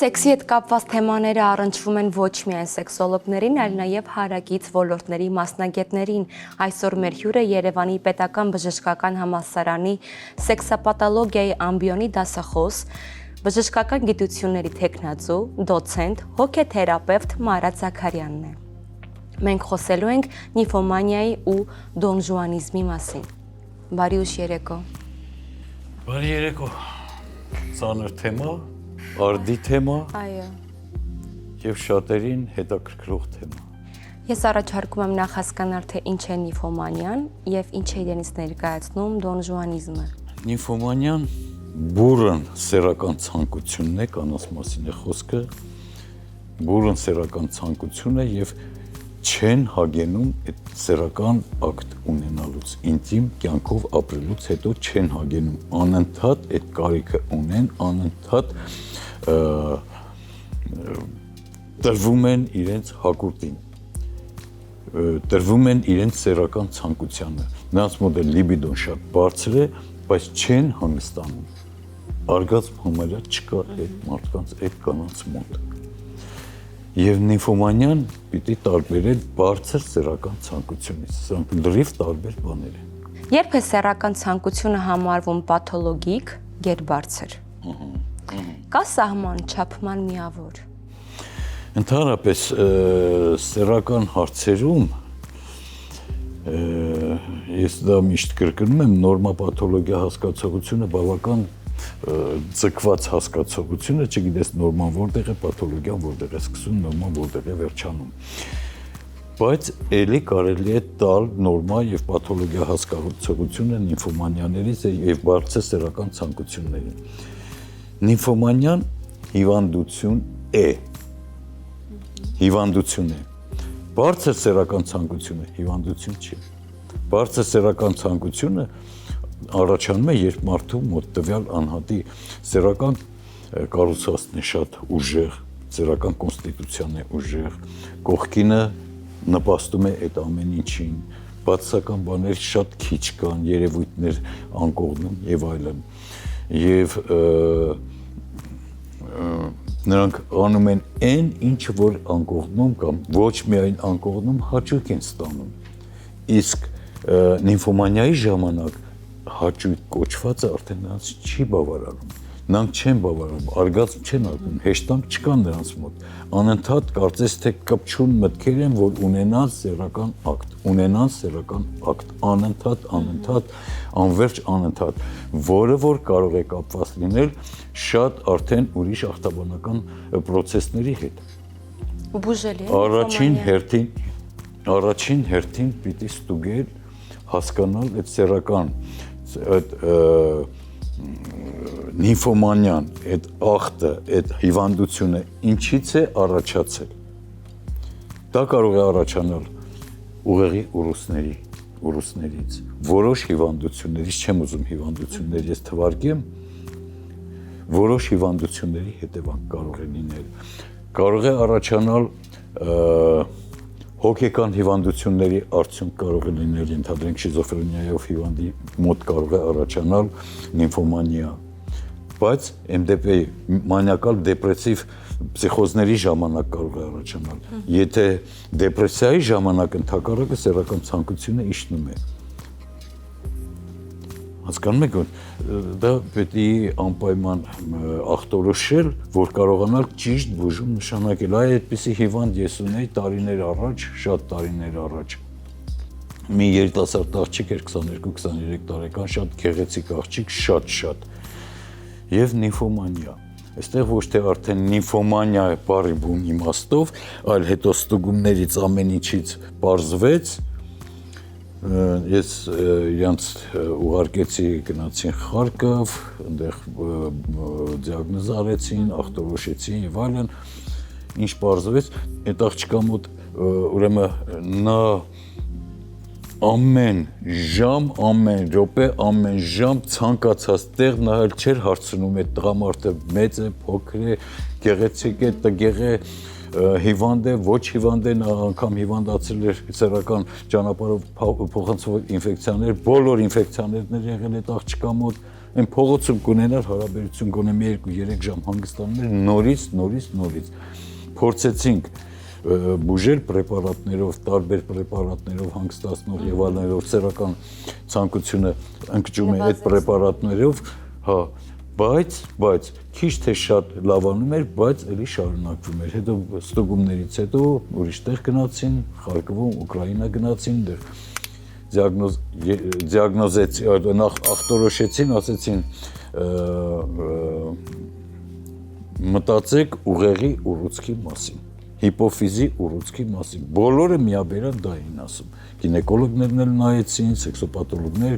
Սեքսի հետ կապված թեմաները առնչվում են ոչ միայն սեքսոլոգներին, այլ նաև հարակից ոլորտների մասնագետներին։ Այսօր մեր հյուրը Երևանի Պետական բժշկական համալսարանի սեքսապաթոլոգիայի ամբիոնի դասախոս, բժշկական գիտությունների թեկնածու, դոցենտ, հոգեթերապևտ Մարատ Զաքարյանն է։ Մենք խոսելու ենք նիմֆոմանիայի ու դոնժուանիզմի մասին։ Բարի ուշ երեկո։ Բարի երեկո։ Ծանր թեմա, արդի թեմա, Այո։ եւ շատերին հետաքրքրող թեմա։ Ես առաջարկում եմ նախ հասկանալ, թե ինչ է նիմֆոմանիան եւ ինչ է իրենից ներկայացնում դոնժուանիզմը։ Նիմֆոմանիան բուրըն սեռական ցանկությունն է, կանանց մասին է խոսքը, բուրըն սեռական ցանկություն է եւ չեն հագենում այդ սեռական ակտ ունենալուց, ինտիմ կյանքով ապրելուց հետո չեն հագենում, անընդհատ այդ կարիքը ունեն, անընդհատ տրվում են իրենց հակուրտին, տրվում են իրենց սեռական ցանկությանը, նրանց մոտ լիբիդոն շատ բարձր է, բայց չեն հանգստանում, արգազմ համարյա չկա այդ մարդկանց, այդ կանանց մոտ։ Եվ նիմֆոմանիան պիտի տարբերել բարձր սեռական ցանկությունից, սրանք լրիվ տարբեր բաներ են։ Երբ է սեռական ցանկությունը համարվում պաթոլոգիկ, գերբարձր։ Կա սահման չափման միավոր։ Ընդհանրապես սեռական հարցերում ես դա միշտ կրկնում եմ, նորմապաթոլոգիա հասկացողությունը բավական ձգված հասկացողությունը, չգիտես նորման որտեղ է, պաթոլոգիան որտեղ է սկսում, նորման որտեղ է վերջանում։ Բայց էլի կարելի է տալ նորմա եւ պաթոլոգիա հասկացողությունը նիմֆոմանիաներից եւ բարձր սեռական ցանկությունների։ Նիմֆոմանիան հիվանդություն է։ Հիվանդություն է։ Բարձր սեռական ցանկությունը հիվանդություն չի։ Բարձր սեռական ցանկությունը առաջանում է, երբ մարդու մոտ տվյալ անհատի սեռական կառուցվածքն է շատ ուժեղ, սեռական կոնստիտուցիան է ուժեղ, կողքինը նպաստում է այդ ամեն ինչին, բացասական բաներ շատ քիչ կան, երևույթներ անկողնում եւ այլն։ Եվ նրանք անում են այն, ինչը որ անկողնում կամ ոչ միայն անկողնում հաճույք են ստանում։ Իսկ նիմֆոմանիայի ժամանակ հաճույք կոչվածը արդեն նրանց չի բավարարում, նրանք չեն բավարարում, արգազմ չեն ակում, հեշտանք չկան նրանց մոտ, անընդհատ կարծես թե կպչուն մտքեր են, որ ունենան սեռական ակտ, անընդհատ, անverջ անընդհատ, որը որ կարող է կապված լինել շատ արդեն ուրիշ ախտաբանական պրոցեսների հետ։ Բուժելի է Առաջին հերթին պիտի ստուգել հասկանալ այդ սեռական այդ նիմֆոմանիան, այդ ախտը, այդ հիվանդությունը ինչից է առաջացել։ Դա կարող է առաջանալ ուղեղի ուռուցներից, որոշ հիվանդություններից, չեմ ուզում հիվանդություններ ես թվարկեմ, որոշ հիվանդությունների հետևանք կարող է լինել։ Կարող է առաջանալ հոգեկան հիվանդությունների արդյունք կարող է լինել, ենթադրենք շիզոֆրենիայով հիվանդի մոտ կարող է առաջանալ նիմֆոմանիա, բայց MDP մանիակալ դեպրեսիվ պսիխոզների ժամանակ կարող է առաջանալ։ Եթե դեպրեսիայի ժամանակ ընդհակառակը սեռական ցանկությունը իջնում է։ Հասկանում եք, դա պետք է անպայման ախտորոշել, որ կարողանալ ճիշտ բուժում նշանակել։ Այդպիսի հիվանդ ես ունեի տարիներ առաջ, շատ տարիներ առաջ։ Մի երիտասարդ աղջիկ էր 22-23 տարեկան, շատ գեղեցիկ աղջիկ, շատ։ Եվ նիմֆոմանիա։ Այստեղ ոչ թե արդեն նիմֆոմանիա է բառի բուն իմաստով, այլ հետո ստուգումներից ամեն ինչից պարզվեց, ես իրանց ուղարկեցի, գնացին Խարկով, այնտեղ դիագնոզ արեցին, րոշեցին եւ այլն, ինչ պարզվեց, այդ աղջկա մոտ ուրեմն նա ամեն ժամ, ամեն րոպե, ամեն ժամ ցանկացած տեղ նայել չէր հարցնում այդ տղամարդը մեծ է, փոքր է, գեղեցիկ է, տգեղ է, հիվանդ է, ոչ հիվանդ է, նա անգամ հիվանդացել էր սեռական ճանապարհով փոխանցվող ինֆեկցիաներ, բոլոր ինֆեկցիաներն եղել այդ աղջկա մոտ, Այն փողոցում կունենար հարաբերություն գոնե 2-3 ժամ հանգստաններ նորից փորձեցինք բուժել պրեպարատներով, տարբեր պրեպարատներով հանգստացնող եւ այլներով սեռական ցանկությունը ընկճում է այդ պրեպարատներով, հա, բայց քիչ թե շատ լավանում էր, բայց էլի շարունակվում էր։ Հետո ստուգումներից հետո ուրիշ տեղ գնացին, Խարկովում, Ուկրաինա գնացին, դեռ դիագնոզեցին, նախ ախտորոշեցին, ասեցին մտածեք ուղեղի ուռուցքի մասին, հիպոֆիզի ուռուցքի մասին։ Բոլորը միաբերան դա էին ասում։ Գինեկոլոգներն էլ նայեցին, սեքսոպաթոլոգներ,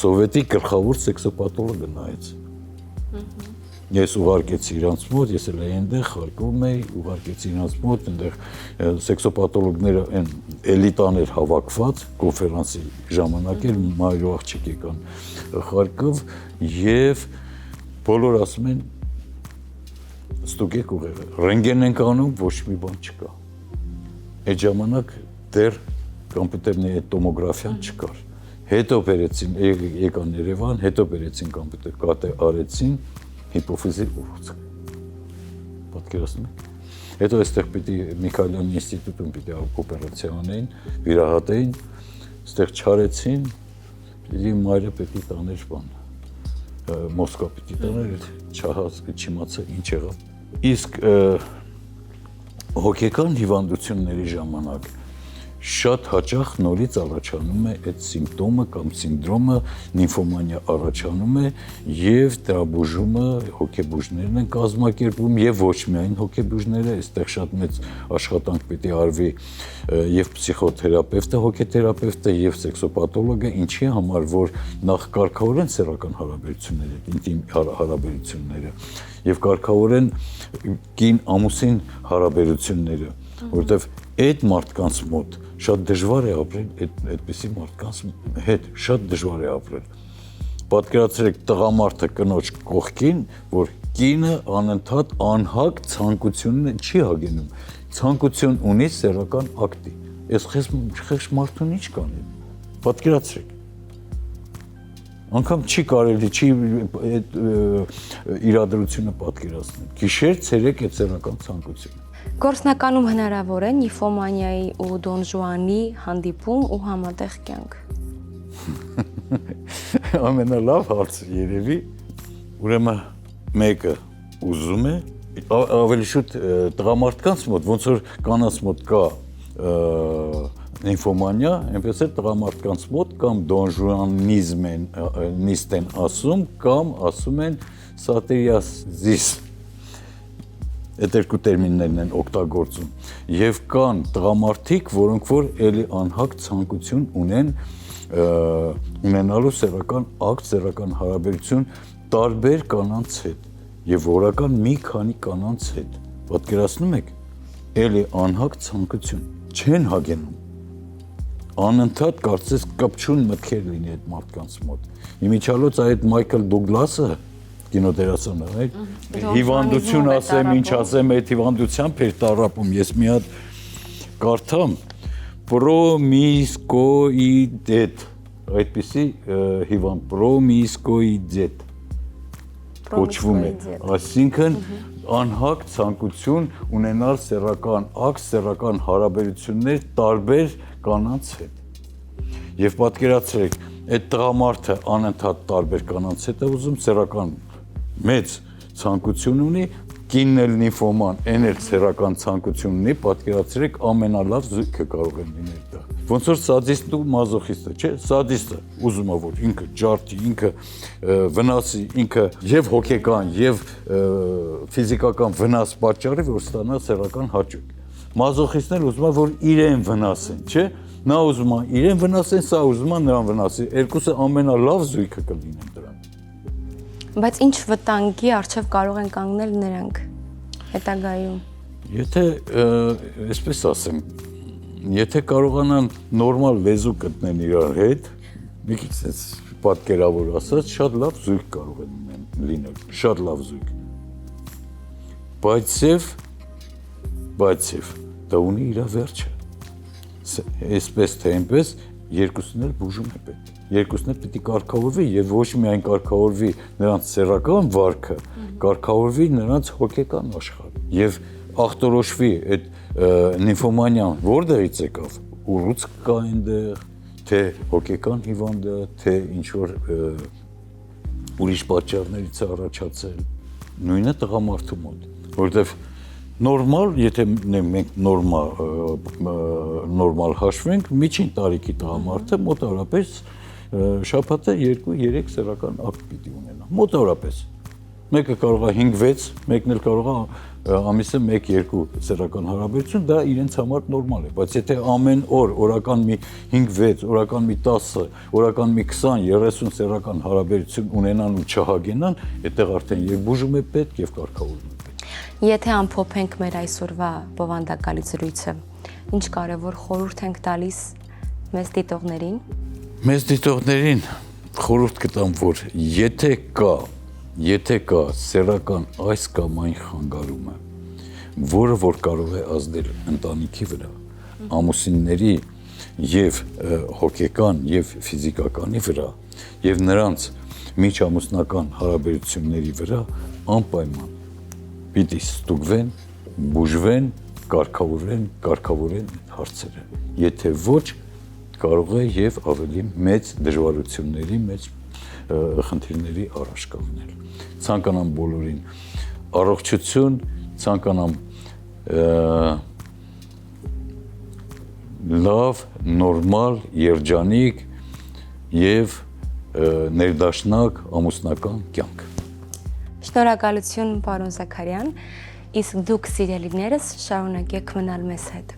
սովետի գլխավոր սեքսոպաթոլոգը նայեց։ Ես ուղարկեցի իրանց մոտ, ես էլ այնտեղ Խարկովում էի, ուղարկեցի իրանց մոտ, այնտեղ սեքսոպաթոլոգները այն էլիտան էր հավաքված, կոնֆերանսի ժամանակ էր, մայրու աղջիկ եկան Խարկով եւ բոլորը ասում են ստուգեք ուղեղը, ռենտգեն ենք անում, ոչ մի բան չկա։ Այդ ժամանակ դեռ կոմպյուտերների տոմոգրաֆիան չկար։ Հետո բերեցին, եկան Երևան, հետո բերեցին կոմպյուտեր կատե արեցին հիպոֆիզի ուռուցք։ Պատկերացնում եք։ Հետո այստեղ պիտի Միքայելյանի ինստիտուտում պիտի օպերացիա անեին, վիրահատեին, այստեղ չարեցին, պիտի մայրը պետք է տաներ բան։ Մոսկվա պիտի տաներ, չիմացա ինչ եղավ։ Իսկ հոգեկան հիվանդությունների ժամանակ շատ հաճախ նորից առաջանում է այդ սիմպտոմը կամ սինդրոմը, նիմֆոմանիա առաջանում է եւ դրա բուժումը հոգեբուժներն են կազմակերպում եւ ոչ միայն հոգեբուժները, այստեղ շատ մեծ աշխատանք պիտի արվի եւ պսիխոթերապևտը, հոգեթերապևտը եւ սեքսոպաթոլոգը, ինչի համար որ նախ կարգավորեն սեռական հարաբերությունները, ինտիմ հարաբերությունները եւ կարգավորեն կին ամուսին հարաբերությունները, որովհետեւ այդ մարդկանց մոտ շատ դժվար է ապրել այդպիսի մարդկանց հետ, շատ դժվար է ապրել։ Պատկերացրեք տղամարդը կնոջ կողքին, որ կինը անընդհատ անհագ ցանկությունն չի հագենում, ցանկություն ունի սեռական ակտի։ Այս խեղճ մարդուն ինչ կանեն։ Պատկերացրեք։ Անկամ չի կարելի, չի այդ իրադրությունը պատկերացնել։ Գիշեր, ցերեկ այդ սեռական ցանկությունը։ Գործնականում հնարավոր է նիմֆոմանիայի ու Դոն Ժուանի հանդիպում ու համատեղ կյանք։ Ամենալավ հարցը երևի, ուրեմն մեկը ուզում է, ավելի շուտ տղամարդկանց մոտ, ոնց որ կանանց մոտ կա նիմֆոմանիա, այնպես էլ տղամարդկանց մոտ կամ դոնժուանիզմ են ասում, կամ ասում են սատիրիազիս։ Այդ երկու տերմիններն են օգտագործում եւ կան տղամարդիկ, որոնք որ էլի անհագ ցանկություն ունեն ունենալու սեռական ակտ, սեռական հարաբերություն տարբեր կանանց հետ եւ որական մի քանի կանանց հետ։ Պատկերացնում եք, էլի անհագ ցանկություն չեն հագենում։ Անընդհատ կարծես կպչուն մտքեր լինի այդ մարդկանց մոտ։ Իմիջիալոց այդ Մայքլ Դուգլասը կինոդերասանը, հիվանդություն ասեմ, ինչ ասեմ, այդ հիվանդությամբ էր տառապում, ես մի հատ կարդամ, պրոմիսկոիդետ, այդպիսի հիվանդ, պրոմիսկոիդետ կոչվում է, այսինքն անհագ ցանկություն ունենալ սեռական ակտ, սեռական հարաբերություններ տարբեր կանանց հետ։ Եվ պատկերացրեք, այդ տղամարդը անընդհատ տարբեր կանանց հետ է ուզում, սեռական մեծ ցանկություն ունի, կինն էլ նիմֆոման, այն էլ սեռական ցանկություն ունի, պատկերացրեք ամենալավ զույգը կարող են լինել դա։ Ոնց որ սադիստն ու մազոխիստը, չէ՞, սադիստը ուզում է որ ինքը ջարդի, ինքը վնասի, ինքը եւ հոգեկան եւ ֆիզիկական վնաս պատճառի, որ ստանա սեռական հաճույք։ Մազոխիստն էլ ուզում է որ իրեն վնասեն, չէ՞։ Նա ուզում է իրեն վնասեն, սա ուզում է նրան վնասի։ Երկուսը ամենալավ զույգը կլինեն դրան։ Բայց ինչ վտանգի առջև կարող են կանգնել նրանք հետագայում։ Եթե այսպես ասեմ, եթե կարողանան նորմալ լեզու գտնեն իրար հետ, մի քիչ էս պատկերավոր ասած, շատ լավ զույգ կարող են լինել, շատ լավ զույգ։ Բայց դա ունի իր վերջը։ Այսպես թե այնպես երկուսն էլ բուժում է պետք։ Երկուսն էլ պիտի կարգավորվի եւ ոչ միայն կարգավորվի նրանց սեռական վարքը, կարգավորվի նրանց հոգեկան աշխարհը։ Եվ ախտորոշվի այդ նիմֆոմանիան որտեղից եկավ, ուռուց կա այնտեղ, թե հոգեկան հիվանդը, թե ինչ որ ուրիշ պատճառներից է առաջացել, նույնը տղամարդու մոտ, որովհետեւ նորմալ, եթե մենք նորմալ հաշվենք, միջին տարիքի տղամարդը մոտավորապես շաբաթը 2-3 սեռական ակտ պիտի ունենա, մոտավորապես։ Մեկը կարող է 5-6, մեկն էլ կարող է ամիսը 1-2 սեռական հարաբերություն, դա իրենց համար նորմալ է, բայց եթե ամեն օր օրական մի 5-6, օրական մի 10, օրական մի 20-30 սեռական հարաբերություն ունենան ու չհագենան, այդտեղ արդեն եւ բուժում է պետք եւ կարգավորում է պետք։ Եթե ամփոփենք մեր այսօրվա բովանդակալի զրույցը, ինչ կարևոր խորհուրդ ենք տալիս մեզ դիտողներին։ Մեզ դիտողներին խորհուրդ կտամ, որ եթե կա սեռական այս կամ այն խանգարումը, որը որ կարող է ազդել ընտանիքի վրա, ամուսինների եւ հոգեկան եւ ֆիզիկականի վրա եւ նրանց միջամուսնական հարաբերությունների վրա, անպայման պիտի ստուգվեն, բուժվեն, կարգավորեն հարցերը։ Եթե ոչ, կարող է եւ ավելի մեծ դժվարությունների, մեծ խնդիրների առաջ կանգնել։ Ցանկանամ բոլորին առողջություն, ցանկանամ լավ, նորմալ, երջանիկ եւ ներդաշնակ ամուսնական կյանք։ Շնորհակալություն, պարոն Զաքարյան, իսկ դուք սիրելիներս շարունակեք մնալ մեզ հետ։